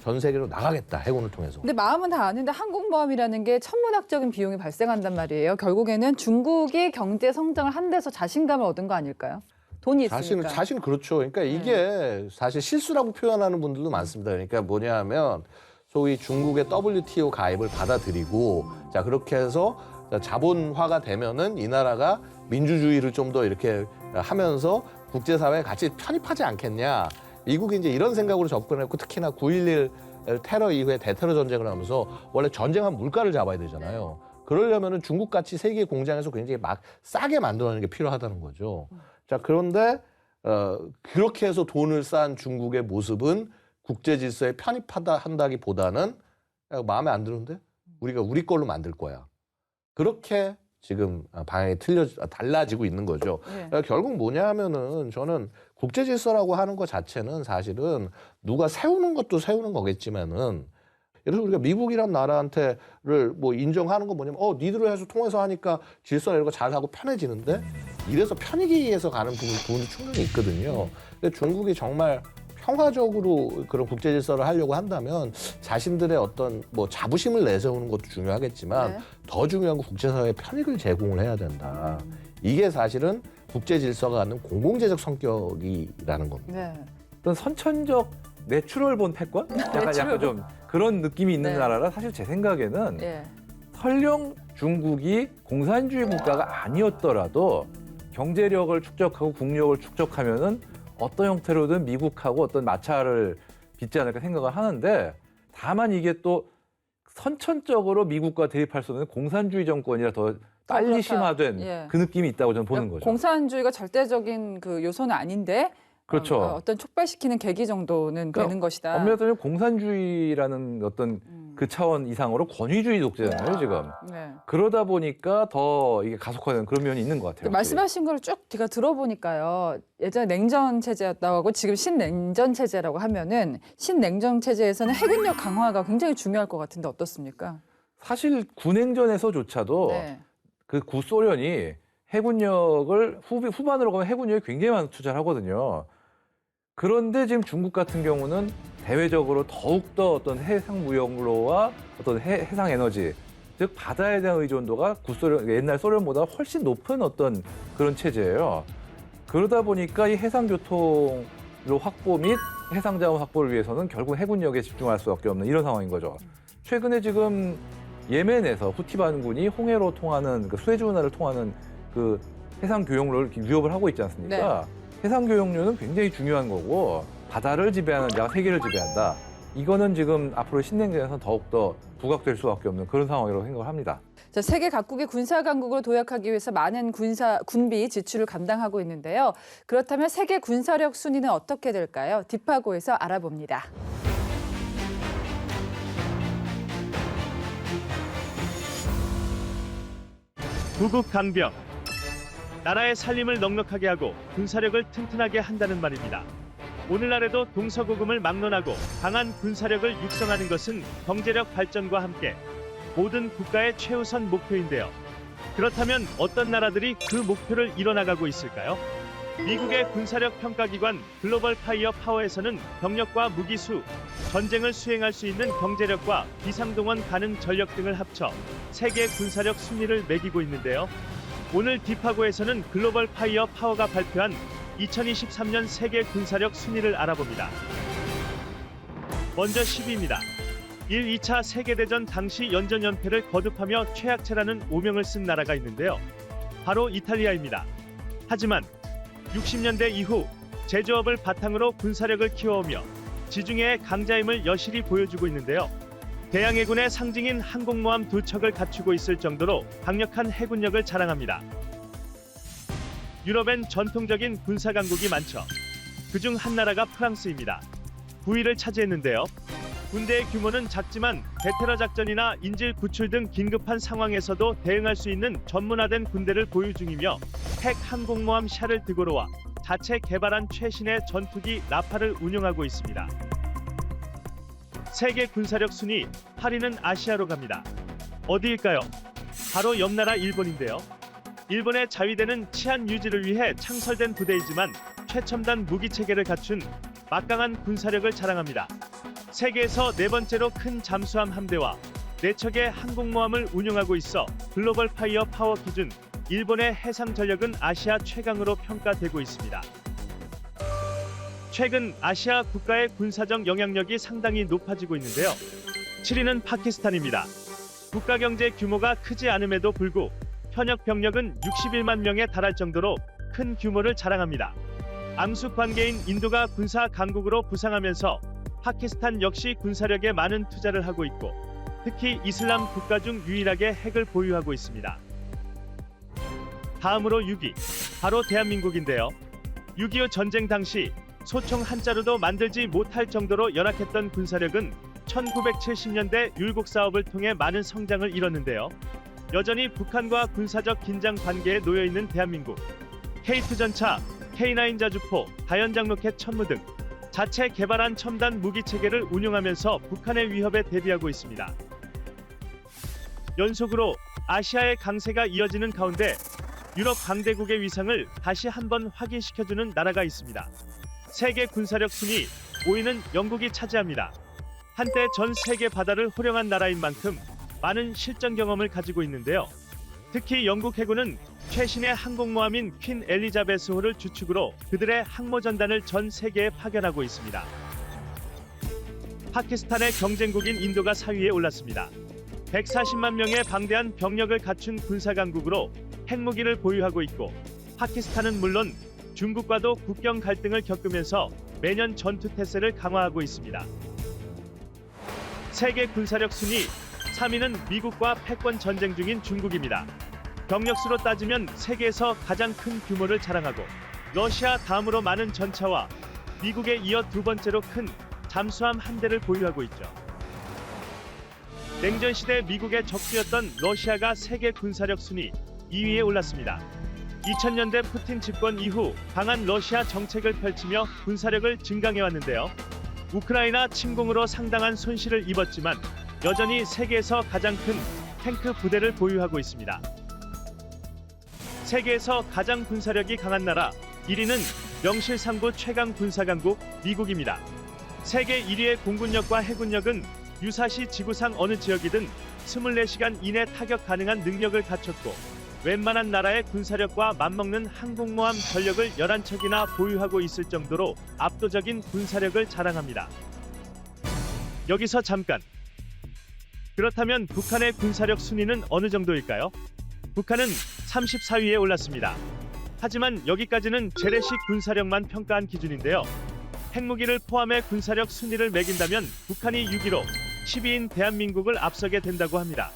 전 세계로 나가겠다, 해군을 통해서. 근데 마음은 다 아는데 항공모함이라는 게 천문학적인 비용이 발생한단 말이에요. 결국에는 중국이 경제 성장을 한 데서 자신감을 얻은 거 아닐까요? 돈이 있으니까. 사실 그렇죠. 그러니까 이게 사실 실수라고 표현하는 분들도 많습니다. 그러니까 뭐냐 하면 소위 중국의 WTO 가입을 받아들이고 자, 그렇게 해서 자본화가 되면은 이 나라가 민주주의를 좀 더 이렇게 하면서 국제사회에 같이 편입하지 않겠냐. 미국이 이제 이런 생각으로 접근했고 특히나 9.11 테러 이후에 대테러 전쟁을 하면서 원래 전쟁한 물가를 잡아야 되잖아요. 그러려면은 중국같이 세계 공장에서 굉장히 막 싸게 만들어내는 게 필요하다는 거죠. 자, 그런데 그렇게 해서 돈을 쌓은 중국의 모습은 국제 질서에 한다기보다는 마음에 안 드는데 우리가 우리 걸로 만들 거야. 그렇게 지금 방향이 달라지고 있는 거죠. 결국 뭐냐 하면은 저는 국제 질서라고 하는 것 자체는 사실은 누가 세우는 것도 세우는 거겠지만은 예를 들어 우리가 미국이란 나라한테를 뭐 인정하는 건 뭐냐면 니들을 해서 통해서 하니까 질서나 이런 거 잘하고 편해지는데 이래서 편익에 의해서 가는 부분이 충분히 있거든요. 근데 중국이 정말 평화적으로 그런 국제 질서를 하려고 한다면 자신들의 어떤 뭐 자부심을 내세우는 것도 중요하겠지만 네. 더 중요한 건 국제사회에 편익을 제공을 해야 된다. 이게 사실은 국제 질서가 갖는 공공재적 성격이라는 겁니다. 네. 어떤 선천적 내추럴본 패권? 약간 좀 그런 느낌이 있는 네. 나라라 사실 제 생각에는 예. 설령 중국이 공산주의 국가가 아니었더라도 경제력을 축적하고 국력을 축적하면은 어떤 형태로든 미국하고 어떤 마찰을 빚지 않을까 생각을 하는데 다만 이게 또 선천적으로 미국과 대립할 수 없는 공산주의 정권이라 더 빨리 그렇다. 심화된 예. 그 느낌이 있다고 저는 보는 거죠. 공산주의가 절대적인 그 요소는 아닌데 그렇죠. 어떤 촉발시키는 계기 정도는 되는 것이다. 엄밀히 따지면 공산주의라는 어떤 그 차원 이상으로 권위주의 독재잖아요, 지금. 네. 그러다 보니까 더 이게 가속화되는 그런 면이 있는 것 같아요. 말씀하신 걸 쭉 제가 들어보니까요. 예전에 냉전 체제였다고 하고 지금 신냉전 체제라고 하면은 신냉전 체제에서는 해군력 강화가 굉장히 중요할 것 같은데 어떻습니까? 사실 군행전에서조차도 네. 그 구소련이 해군력을 후반으로 가면 해군력에 굉장히 많은 투자를 하거든요. 그런데 지금 중국 같은 경우는 대외적으로 더욱더 어떤 해상 무역로와 어떤 해상 에너지, 즉 바다에 대한 의존도가 옛날 소련보다 훨씬 높은 어떤 그런 체제예요. 그러다 보니까 이 해상 교통로 확보 및 해상 자원 확보를 위해서는 결국 해군력에 집중할 수밖에 없는 이런 상황인 거죠. 최근에 지금 예멘에서 후티 반군이 홍해로 통하는 그 수에즈 운하를 통하는 그 해상 교역로를 위협을 하고 있지 않습니까? 해상 교역로는 굉장히 중요한 거고 바다를 지배하는 자가 세계를 지배한다. 이거는 지금 앞으로 신냉전에서는 더욱더 부각될 수밖에 없는 그런 상황이라고 생각을 합니다. 자, 세계 각국의 군사 강국을 도약하기 위해서 많은 군비 지출을 감당하고 있는데요. 그렇다면 세계 군사력 순위는 어떻게 될까요? 딥하고에서 알아봅니다. 구국 강병. 나라의 살림을 넉넉하게 하고 군사력을 튼튼하게 한다는 말입니다. 오늘날에도 동서고금을 막론하고 강한 군사력을 육성하는 것은 경제력 발전과 함께 모든 국가의 최우선 목표인데요. 그렇다면 어떤 나라들이 그 목표를 이뤄나가고 있을까요? 미국의 군사력 평가기관 글로벌 파이어 파워에서는 병력과 무기수, 전쟁을 수행할 수 있는 경제력과 비상동원 가능 전력 등을 합쳐 세계 군사력 순위를 매기고 있는데요. 오늘 딥하고에서는 글로벌 파이어 파워가 발표한 2023년 세계 군사력 순위를 알아봅니다. 먼저 10위입니다. 1, 2차 세계대전 당시 연전연패를 거듭하며 최약체라는 오명을 쓴 나라가 있는데요. 바로 이탈리아입니다. 하지만 60년대 이후 제조업을 바탕으로 군사력을 키워오며 지중해의 강자임을 여실히 보여주고 있는데요. 대양해군의 상징인 항공모함 2척을 갖추고 있을 정도로 강력한 해군력을 자랑합니다. 유럽엔 전통적인 군사 강국이 많죠. 그중 한 나라가 프랑스입니다. 9위를 차지했는데요. 군대의 규모는 작지만 대테러 작전이나 인질 구출 등 긴급한 상황에서도 대응할 수 있는 전문화된 군대를 보유 중이며 핵 항공모함 샤를 드고르와 자체 개발한 최신의 전투기 라파를 운용하고 있습니다. 세계 군사력 순위 8위는 아시아로 갑니다. 어디일까요? 바로 옆나라 일본인데요. 일본의 자위대는 치안 유지를 위해 창설된 부대이지만 최첨단 무기 체계를 갖춘 막강한 군사력을 자랑합니다. 세계에서 네 번째로 큰 잠수함 함대와 4척의 항공모함을 운용하고 있어 글로벌 파이어 파워 기준 일본의 해상 전력은 아시아 최강으로 평가되고 있습니다. 최근 아시아 국가의 군사적 영향력이 상당히 높아지고 있는데요. 7위는 파키스탄입니다. 국가 경제 규모가 크지 않음에도 불구 현역 병력은 61만 명에 달할 정도로 큰 규모를 자랑합니다. 암숙 관계인 인도가 군사 강국으로 부상하면서 파키스탄 역시 군사력에 많은 투자를 하고 있고 특히 이슬람 국가 중 유일하게 핵을 보유하고 있습니다. 다음으로 6위, 바로 대한민국인데요. 6.25 전쟁 당시 소총 한자루도 만들지 못할 정도로 열악했던 군사력은 1970년대 율곡 사업을 통해 많은 성장을 이뤘는데요. 여전히 북한과 군사적 긴장 관계에 놓여 있는 대한민국. K2 전차, K9 자주포, 다연장 로켓 천무 등 자체 개발한 첨단 무기 체계를 운용하면서 북한의 위협에 대비하고 있습니다. 연속으로 아시아의 강세가 이어지는 가운데 유럽 강대국의 위상을 다시 한번 확인시켜주는 나라가 있습니다. 세계 군사력 순위 5위는 영국이 차지합니다. 한때 전 세계 바다를 호령한 나라인 만큼 많은 실전 경험을 가지고 있는데요. 특히 영국 해군은 최신의 항공모함인 퀸 엘리자베스호를 주축으로 그들의 항모전단을 전 세계에 파견하고 있습니다. 파키스탄의 경쟁국인 인도가 4위에 올랐습니다. 140만 명의 방대한 병력을 갖춘 군사강국으로 핵무기를 보유하고 있고 파키스탄은 물론 중국과도 국경 갈등을 겪으면서 매년 전투 태세를 강화하고 있습니다. 세계 군사력 순위 3위는 미국과 패권 전쟁 중인 중국입니다. 병력수로 따지면 세계에서 가장 큰 규모를 자랑하고 러시아 다음으로 많은 전차와 미국에 이어 두 번째로 큰 잠수함 한 대를 보유하고 있죠. 냉전 시대 미국의 적수였던 러시아가 세계 군사력 순위 2위에 올랐습니다. 2000년대 푸틴 집권 이후 강한 러시아 정책을 펼치며 군사력을 증강해왔는데요. 우크라이나 침공으로 상당한 손실을 입었지만 여전히 세계에서 가장 큰 탱크 부대를 보유하고 있습니다. 세계에서 가장 군사력이 강한 나라 1위는 명실상부 최강 군사강국 미국입니다. 세계 1위의 공군력과 해군력은 유사시 지구상 어느 지역이든 24시간 이내 타격 가능한 능력을 갖췄고 웬만한 나라의 군사력과 맞먹는 항공모함 전력을 11척이나 보유하고 있을 정도로 압도적인 군사력을 자랑합니다. 여기서 잠깐. 그렇다면 북한의 군사력 순위는 어느 정도일까요? 북한은 34위에 올랐습니다. 하지만 여기까지는 재래식 군사력만 평가한 기준인데요. 핵무기를 포함해 군사력 순위를 매긴다면 북한이 6위로 10위인 대한민국을 앞서게 된다고 합니다.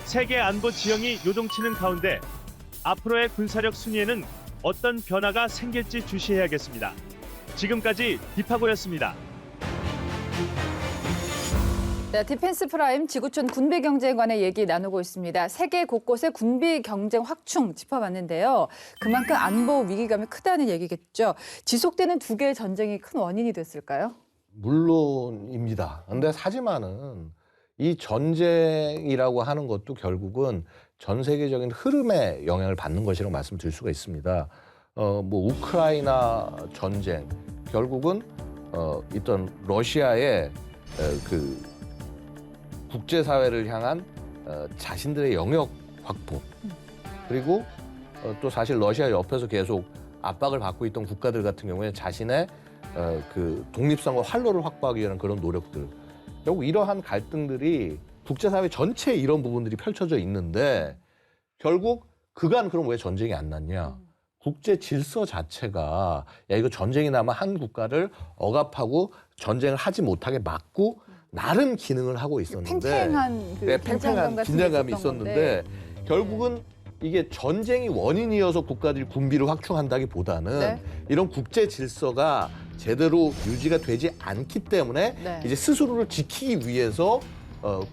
세계 안보 지형이 요동치는 가운데 앞으로의 군사력 순위에는 어떤 변화가 생길지 주시해야겠습니다. 지금까지 딥하고였습니다. 네, 디펜스 프라임 지구촌 군비 경제에 관해 얘기 나누고 있습니다. 세계 곳곳의 군비 경쟁 확충 짚어봤는데요. 그만큼 안보 위기감이 크다는 얘기겠죠. 지속되는 두 개의 전쟁이 큰 원인이 됐을까요? 물론입니다. 근데 하지만은 이 전쟁이라고 하는 것도 결국은 전 세계적인 흐름에 영향을 받는 것이라고 말씀드릴 수가 있습니다. 뭐 우크라이나 전쟁 결국은 있던 러시아의 그 국제사회를 향한 자신들의 영역 확보 그리고 또 사실 러시아 옆에서 계속 압박을 받고 있던 국가들 같은 경우에 자신의 그 독립성과 활로를 확보하기 위한 그런 노력들 결국 이러한 갈등들이 국제사회 전체에 이런 부분들이 펼쳐져 있는데 결국 그간 그럼 왜 전쟁이 안 났냐? 국제 질서 자체가 야 이거 전쟁이 나면 한 국가를 억압하고 전쟁을 하지 못하게 막고 나름 기능을 하고 있었는데 팽팽한 그 팽팽한 긴장감이 있었는데 결국은 이게 전쟁이 원인이어서 국가들이 군비를 확충한다기보다는 네. 이런 국제 질서가 제대로 유지가 되지 않기 때문에 네. 이제 스스로를 지키기 위해서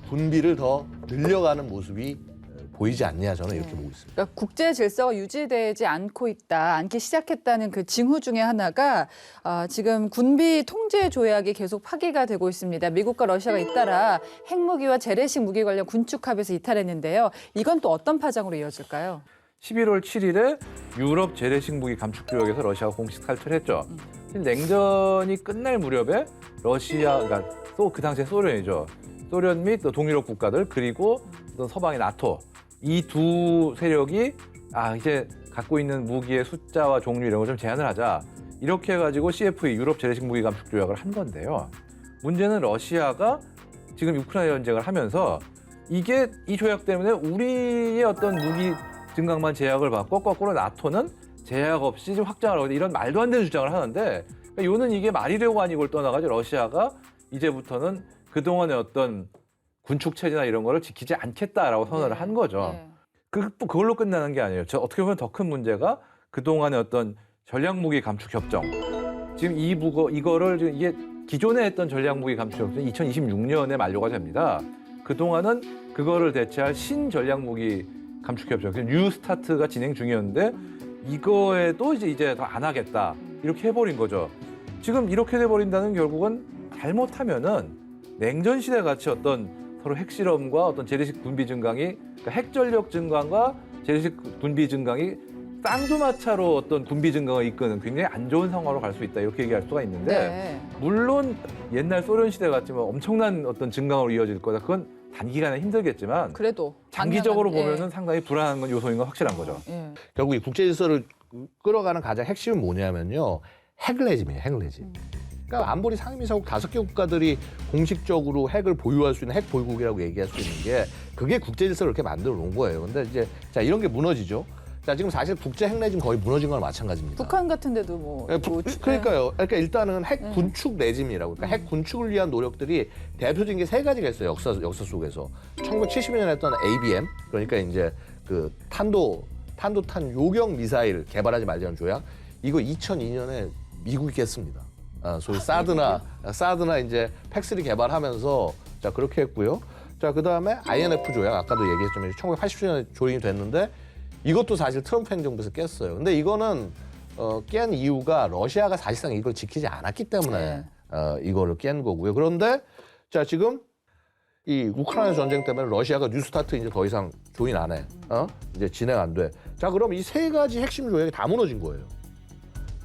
군비를 더 늘려가는 모습이 보이지 않냐 저는 이렇게 보고 있습니다. 그러니까 국제 질서가 유지되지 않기 시작했다는 그 징후 중에 하나가 지금 군비 통제 조약이 계속 파기가 되고 있습니다. 미국과 러시아가 잇따라 핵무기와 재래식 무기 관련 군축 합의서 이탈했는데요. 이건 또 어떤 파장으로 이어질까요? 11월 7일에 유럽 재래식 무기 감축 조약에서 러시아가 공식 탈퇴했죠. 냉전이 끝날 무렵에 러시아가 또 그 당시에 소련이죠. 소련 및 또 동유럽 국가들 그리고 또 서방의 나토 이 두 세력이 이제 갖고 있는 무기의 숫자와 종류 이런 걸 좀 제한을 하자 이렇게 해가지고 CFE 유럽 재래식 무기 감축 조약을 한 건데요. 문제는 러시아가 지금 우크라이나 전쟁을 하면서 이게 이 조약 때문에 우리의 어떤 무기 증강만 제약을 받고 거꾸로 나토는 제약 없이 좀 확장을 하고 이런 말도 안 되는 주장을 하는데 요는 이게 말이려고 아니고 를 떠나가지고 러시아가 이제부터는 그동안의 어떤 군축 체제나 이런 거를 지키지 않겠다라고 선언을 한 거죠. 네. 그걸로 끝나는 게 아니에요. 어떻게 보면 더 큰 문제가 그동안의 어떤 전략무기 감축 협정. 지금 이거를 지금 이게 기존에 했던 전략무기 감축 협정이 2026년에 만료가 됩니다. 그동안은 그거를 대체할 신전략무기 감축 협정, 뉴 스타트가 진행 중이었는데 이거에도 이제 더 안 하겠다. 이렇게 해버린 거죠. 지금 이렇게 돼버린다는 결국은 잘못하면은 냉전 시대 같이 어떤 서로 핵실험과 어떤 재래식 군비 증강이 그러니까 핵전력 증강과 재래식 군비 증강이 쌍두마차로 어떤 군비 증강을 이끄는 굉장히 안 좋은 상황으로 갈 수 있다 이렇게 얘기할 수가 있는데 네. 물론 옛날 소련 시대 같지만 엄청난 어떤 증강으로 이어질 거다. 그건 단기간에 힘들겠지만 그래도 장기적으로 방향은, 보면은 상당히 불안한 건 요소인 건 확실한 거죠. 예. 결국 이 국제 질서를 끌어가는 가장 핵심은 뭐냐면요. 핵레짐이에요. 핵레짐. 그러니까 안보리 상임이사국 5개 국가들이 공식적으로 핵을 보유할 수 있는 핵 보유국이라고 얘기할 수 있는 게 그게 국제 질서를 이렇게 만들어 놓은 거예요. 근데 이제 자 이런 게 무너지죠. 자 지금 사실 국제 핵레짐 거의 무너진 거랑 마찬가지입니다. 북한 같은데도 뭐. 예, 뭐 그러니까요. 그러니까 일단은 핵 군축 레짐이라고. 그러니까 핵 군축을 위한 노력들이 대표적인 게 3가지가 있어요. 역사 속에서. 1970년에 했던 ABM, 그러니까 이제 그 탄도탄 요격 미사일 개발하지 말자는 조약. 이거 2002년에 미국이 깼습니다. 소위 사드나 이제 팩3 개발하면서 자 그렇게 했고요. 자 그다음에 INF 조약 아까도 얘기했지만 1980년에 조인이 됐는데 이것도 사실 트럼프 행정부에서 깼어요. 근데 이거는 깬 이유가 러시아가 사실상 이걸 지키지 않았기 때문에 이거를 깬 거고요. 그런데 자 지금 이 우크라이나 전쟁 때문에 러시아가 뉴스타트 이제 더 이상 조인 안 해. 이제 진행 안 돼. 자 그럼 이 3가지 핵심 조약이 다 무너진 거예요.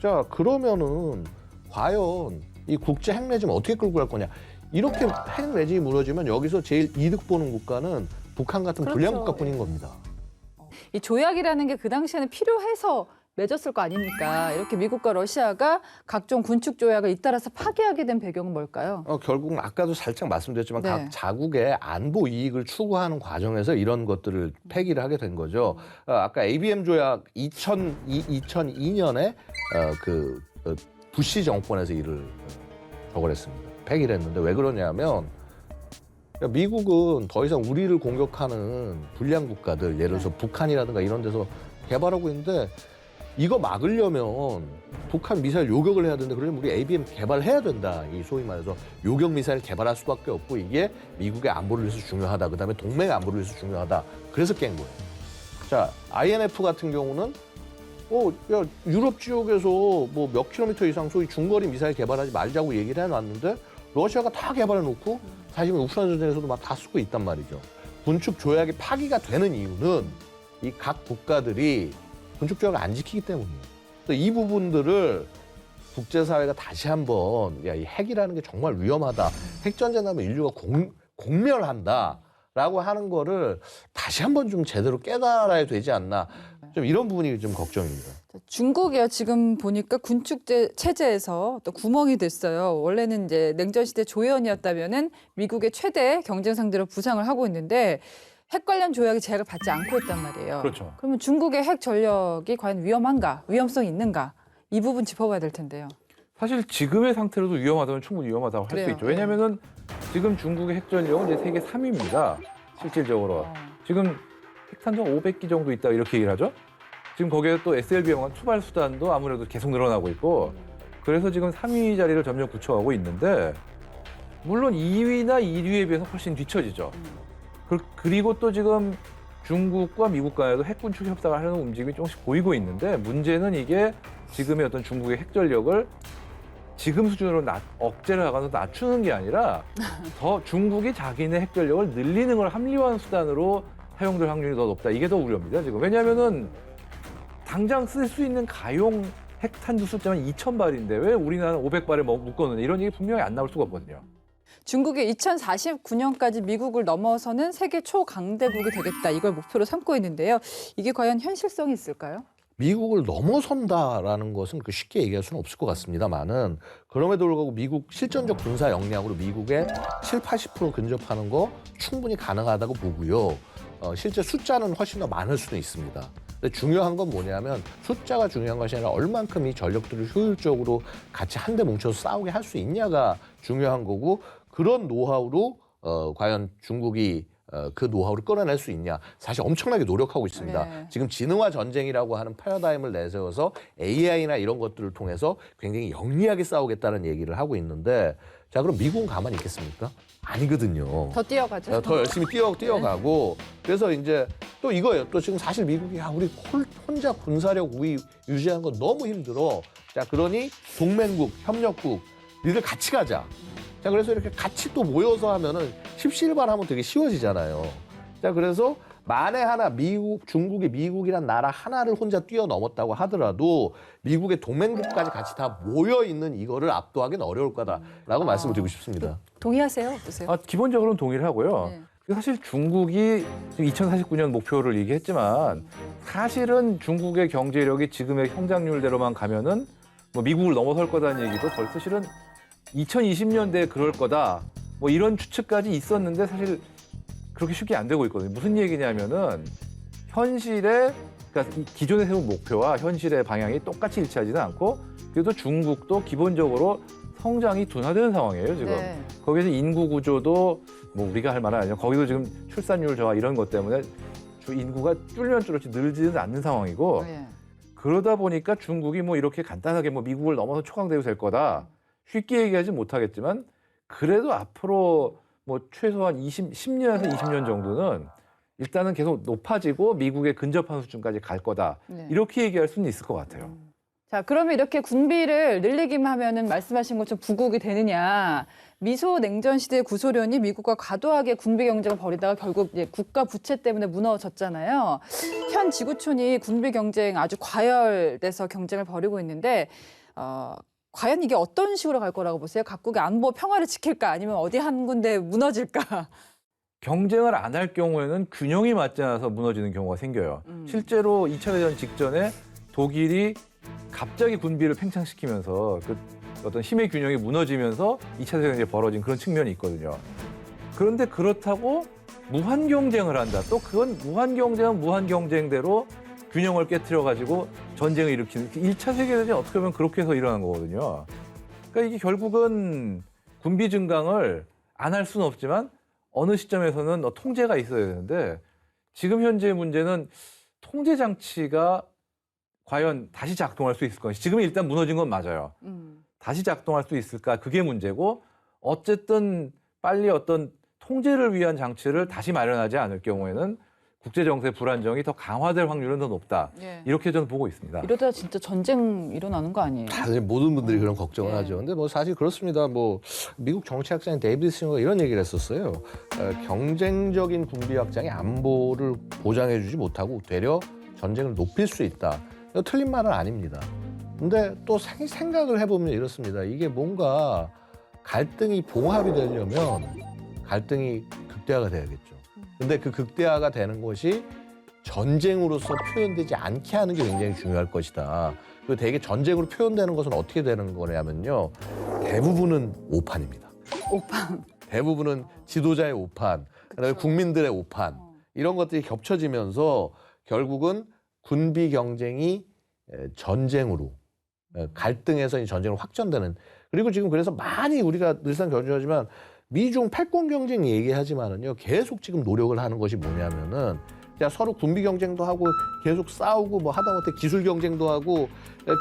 자 그러면은 과연 이 국제 핵 레짐 어떻게 끌고 갈 거냐. 이렇게 핵 레짐이 무너지면 여기서 제일 이득 보는 국가는 북한 같은 그렇죠. 불량 국가뿐인 겁니다. 이 조약이라는 게 그 당시에는 필요해서 맺었을 거 아닙니까? 이렇게 미국과 러시아가 각종 군축 조약을 잇따라서 파기하게 된 배경은 뭘까요? 결국은 아까도 살짝 말씀드렸지만 네. 각 자국의 안보 이익을 추구하는 과정에서 이런 것들을 폐기를 하게 된 거죠. 아까 ABM 조약 2002년에 부시 정권에서 이를 저걸 했습니다. 폐기를 했는데 왜 그러냐면 미국은 더 이상 우리를 공격하는 불량 국가들, 예를 들어서 북한이라든가 이런 데서 개발하고 있는데 이거 막으려면 북한 미사일 요격을 해야 되는데 그러면 우리 ABM 개발해야 된다. 이 소위 말해서 요격 미사일 개발할 수밖에 없고 이게 미국의 안보를 위해서 중요하다. 그다음에 동맹의 안보를 위해서 중요하다. 그래서 깬 거예요. 자, INF 같은 경우는 야, 유럽 지역에서 뭐 몇 킬로미터 이상 소위 중거리 미사일 개발하지 말자고 얘기를 해놨는데 러시아가 다 개발해놓고 사실 우크라이나 전쟁에서도 막 다 쓰고 있단 말이죠. 군축 조약이 파기가 되는 이유는 이 각 국가들이 군축 조약을 안 지키기 때문이에요. 그래서 이 부분들을 국제사회가 다시 한번 야, 이 핵이라는 게 정말 위험하다. 핵전쟁 하면 인류가 공멸한다라고 하는 거를 다시 한번 좀 제대로 깨달아야 되지 않나. 좀 이런 부분이 좀 걱정입니다. 중국이요. 지금 보니까 군축 체제에서 또 구멍이 됐어요. 원래는 이제 냉전 시대 조연이었다면은 미국의 최대 경쟁 상대로 부상을 하고 있는데 핵 관련 조약이 제약을 받지 않고 있단 말이에요. 그렇죠. 그러면 중국의 핵 전력이 과연 위험한가, 위험성이 있는가 이 부분 짚어봐야 될 텐데요. 사실 지금의 상태로도 위험하다면 충분히 위험하다고 할 수 그래요. 있죠. 왜냐하면은 지금 중국의 핵전력은 이제 세계 3위입니다. 실질적으로. 지금 핵탄두 500기 정도 있다 이렇게 얘기를 하죠. 지금 거기에 또 SLB형 투발 수단도 아무래도 계속 늘어나고 있고 그래서 지금 3위 자리를 점점 굳혀가고 있는데 물론 2위나 1위에 비해서 훨씬 뒤처지죠. 그리고 또 지금 중국과 미국 간에도 핵군축 협상을 하려는 움직임이 조금씩 보이고 있는데 문제는 이게 지금의 어떤 중국의 핵전력을 지금 수준으로 억제를 하거나 낮추는 게 아니라 더 중국이 자기네 핵전력을 늘리는 걸 합리화한 수단으로 사용될 확률이 더 높다. 이게 더 우려입니다. 지금 왜냐하면은 당장 쓸 수 있는 가용 핵탄두 숫자는 2,000발인데 왜 우리나라는 500발을 묶어놓냐 이런 얘기 분명히 안 나올 수가 없거든요. 중국이 2049년까지 미국을 넘어서는 세계 초강대국이 되겠다. 이걸 목표로 삼고 있는데요. 이게 과연 현실성이 있을까요? 미국을 넘어선다라는 것은 그 쉽게 얘기할 수는 없을 것 같습니다만은 그럼에도 불구하고 미국 실전적 군사 역량으로 미국의 70~80% 근접하는 거 충분히 가능하다고 보고요. 실제 숫자는 훨씬 더 많을 수는 있습니다. 근데 중요한 건 뭐냐면 숫자가 중요한 것이 아니라 얼만큼 이 전력들을 효율적으로 같이 한데 뭉쳐서 싸우게 할 수 있냐가 중요한 거고 그런 노하우로 과연 중국이 그 노하우를 끌어낼 수 있냐. 사실 엄청나게 노력하고 있습니다. 네. 지금 지능화 전쟁이라고 하는 패러다임을 내세워서 AI나 이런 것들을 통해서 굉장히 영리하게 싸우겠다는 얘기를 하고 있는데 자 그럼 미국은 가만히 있겠습니까? 아니거든요. 더 뛰어가죠. 더 열심히 뛰어가고 그래서 이제 또 이거예요. 또 지금 사실 미국이 우리 혼자 군사력 우위 유지하는 건 너무 힘들어. 자 그러니 동맹국, 협력국 니들 같이 가자. 자 그래서 이렇게 같이 또 모여서 하면은 십시일반하면 되게 쉬워지잖아요. 자 그래서 만에 하나 중국이 미국이란 나라 하나를 혼자 뛰어넘었다고 하더라도 미국의 동맹국까지 같이 다 모여 있는 이거를 압도하기는 어려울 거다라고 말씀을 드리고 싶습니다. 동의하세요? 어떠세요? 기본적으로는 동의를 하고요. 네. 사실 중국이 지금 2049년 목표를 얘기했지만 사실은 중국의 경제력이 지금의 성장률대로만 가면은 뭐 미국을 넘어설 거다는 얘기도 벌써 실은 2020년대에 그럴 거다. 뭐 이런 추측까지 있었는데 사실 그렇게 쉽게 안 되고 있거든요. 무슨 얘기냐면은 현실에 그러니까 기존에 세운 목표와 현실의 방향이 똑같이 일치하지는 않고 그래도 중국도 기본적으로 성장이 둔화되는 상황이에요, 지금. 네. 거기서 인구 구조도 뭐 우리가 할 말은 아니죠. 거기도 지금 출산율 저하 이런 것 때문에 인구가 줄면 줄었지 늘지는 않는 상황이고 네. 그러다 보니까 중국이 뭐 이렇게 간단하게 뭐 미국을 넘어서 초강대국 될 거다. 쉽게 얘기하지 못하겠지만 그래도 앞으로 뭐 최소한 10년에서 20년 정도는 일단은 계속 높아지고 미국에 근접한 수준까지 갈 거다. 네. 이렇게 얘기할 수는 있을 것 같아요. 자, 그러면 이렇게 군비를 늘리기만 하면은 말씀하신 것처럼 부국이 되느냐. 미소 냉전 시대 구소련이 미국과 과도하게 군비 경쟁을 벌이다가 결국 이제 국가 부채 때문에 무너졌잖아요. 현 지구촌이 군비 경쟁 아주 과열돼서 경쟁을 벌이고 있는데 과연 이게 어떤 식으로 갈 거라고 보세요? 각국의 안보 평화를 지킬까 아니면 어디 한 군데 무너질까? 경쟁을 안 할 경우에는 균형이 맞지 않아서 무너지는 경우가 생겨요. 실제로 2차 대전 직전에 독일이 갑자기 군비를 팽창시키면서 그 어떤 힘의 균형이 무너지면서 2차 대전이 벌어진 그런 측면이 있거든요. 그런데 그렇다고 무한 경쟁을 한다. 또 그건 무한 경쟁은 무한 경쟁대로 균형을 깨트려가지고 전쟁을 일으키는 1차 세계대전이 어떻게 보면 그렇게 해서 일어난 거거든요. 그러니까 이게 결국은 군비 증강을 안 할 수는 없지만 어느 시점에서는 통제가 있어야 되는데 지금 현재의 문제는 통제 장치가 과연 다시 작동할 수 있을 것인지 지금 일단 무너진 건 맞아요. 다시 작동할 수 있을까 그게 문제고 어쨌든 빨리 어떤 통제를 위한 장치를 다시 마련하지 않을 경우에는 국제 정세 불안정이 더 강화될 확률은 더 높다. 예. 이렇게 저는 보고 있습니다. 이러다 진짜 전쟁 일어나는 거 아니에요? 다들 모든 분들이 그런 걱정을 네. 하죠. 근데 뭐 사실 그렇습니다. 뭐 미국 정치학자인 데이비드 싱어가 이런 얘기를 했었어요. 경쟁적인 군비 확장이 안보를 보장해주지 못하고 되려 전쟁을 높일 수 있다. 이거 틀린 말은 아닙니다. 근데 또 생각을 해보면 이렇습니다. 이게 뭔가 갈등이 봉합이 되려면 갈등이 극대화가 돼야겠죠. 근데 그 극대화가 되는 것이 전쟁으로서 표현되지 않게 하는 게 굉장히 중요할 것이다. 그리고 대개 전쟁으로 표현되는 것은 어떻게 되는 거냐면요. 대부분은 오판입니다. 오판. 대부분은 지도자의 오판, 그다음에 국민들의 오판 이런 것들이 겹쳐지면서 결국은 군비 경쟁이 전쟁으로 갈등에서 이 전쟁으로 확전되는 그리고 지금 그래서 많이 우리가 늘상 견주하지만 미중 패권 경쟁 얘기하지만은요 계속 지금 노력을 하는 것이 뭐냐면은 그냥 서로 군비 경쟁도 하고 계속 싸우고 뭐 하다못해 기술 경쟁도 하고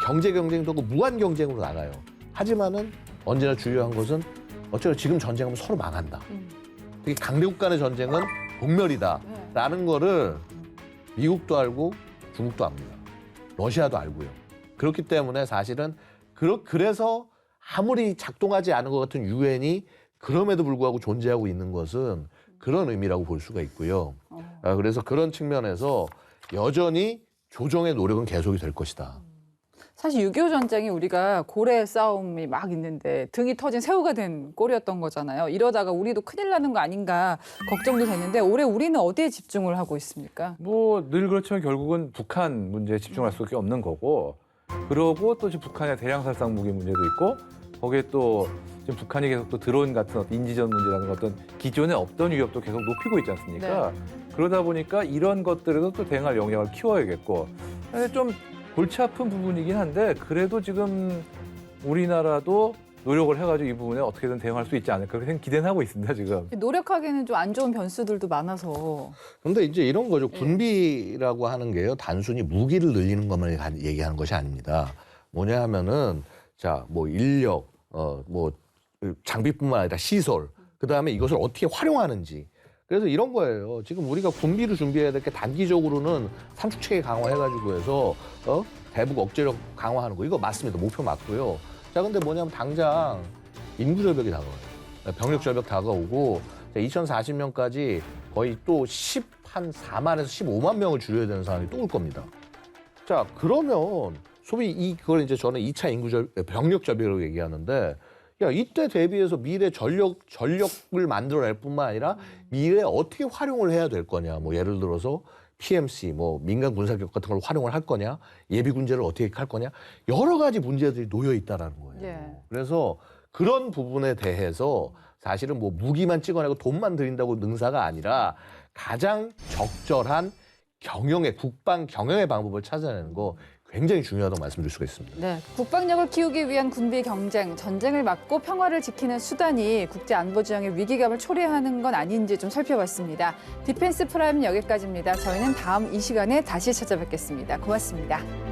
경제 경쟁도 하고 무한 경쟁으로 나가요. 하지만은 언제나 중요한 것은 어쩌면 지금 전쟁하면 서로 망한다. 특히 강대국 간의 전쟁은 동멸이다라는 거를 미국도 알고 중국도 압니다. 러시아도 알고요. 그렇기 때문에 사실은 그래서 아무리 작동하지 않은 것 같은 유엔이 그럼에도 불구하고 존재하고 있는 것은 그런 의미라고 볼 수가 있고요. 그래서 그런 측면에서 여전히 조정의 노력은 계속이 될 것이다. 사실 6.25 전쟁이 우리가 고래 싸움이 막 있는데 등이 터진 새우가 된 꼴이었던 거잖아요. 이러다가 우리도 큰일 나는 거 아닌가 걱정도 됐는데 올해 우리는 어디에 집중을 하고 있습니까? 뭐 늘 그렇지만 결국은 북한 문제에 집중할 수밖에 없는 거고 그러고 또 지금 북한의 대량살상 무기 문제도 있고 거기에 또 지금 북한이 계속 또 드론 같은 어떤 인지전 문제라는 어떤 기존에 없던 위협도 계속 높이고 있지 않습니까? 그러다 보니까 이런 것들에도 또 대응할 역량을 키워야겠고 근데 좀 골치 아픈 부분이긴 한데 그래도 지금 우리나라도 노력을 해가지고 이 부분에 어떻게든 대응할 수 있지 않을까 그렇게 기대는 하고 있습니다 지금. 노력하기에는 좀 안 좋은 변수들도 많아서. 그런데 이제 이런 거죠. 군비라고 하는 게요. 단순히 무기를 늘리는 것만 얘기하는 것이 아닙니다. 뭐냐 하면은 자, 뭐 인력, 뭐 장비뿐만 아니라 시설, 그다음에 이것을 어떻게 활용하는지. 그래서 이런 거예요. 지금 우리가 군비를 준비해야 될 게 단기적으로는 삼축체계 강화해가지고 해서 대북 억제력 강화하는 거 이거 맞습니다. 목표 맞고요. 자, 근데 뭐냐면 당장 인구 절벽이 다가와요. 병력 절벽 다가오고 2040년까지 거의 또 한 4만에서 15만 명을 줄여야 되는 상황이 또 올 겁니다. 자, 그러면 소위 그걸 이제 저는 2차 병력 절벽이라고 얘기하는데, 야, 이때 대비해서 미래 전력을 만들어낼 뿐만 아니라 미래에 어떻게 활용을 해야 될 거냐. 뭐 예를 들어서 PMC, 뭐 민간 군사력 같은 걸 활용을 할 거냐, 예비 군제를 어떻게 할 거냐, 여러 가지 문제들이 놓여 있다라는 거예요. 예. 그래서 그런 부분에 대해서 사실은 뭐 무기만 찍어내고 돈만 들인다고 능사가 아니라 가장 적절한 국방 경영의 방법을 찾아내는 거 굉장히 중요하다고 말씀드릴 수가 있습니다. 네, 국방력을 키우기 위한 군비 경쟁, 전쟁을 막고 평화를 지키는 수단이 국제 안보 지형의 위기감을 초래하는 건 아닌지 좀 살펴봤습니다. 디펜스 프라임 여기까지입니다. 저희는 다음 이 시간에 다시 찾아뵙겠습니다. 고맙습니다.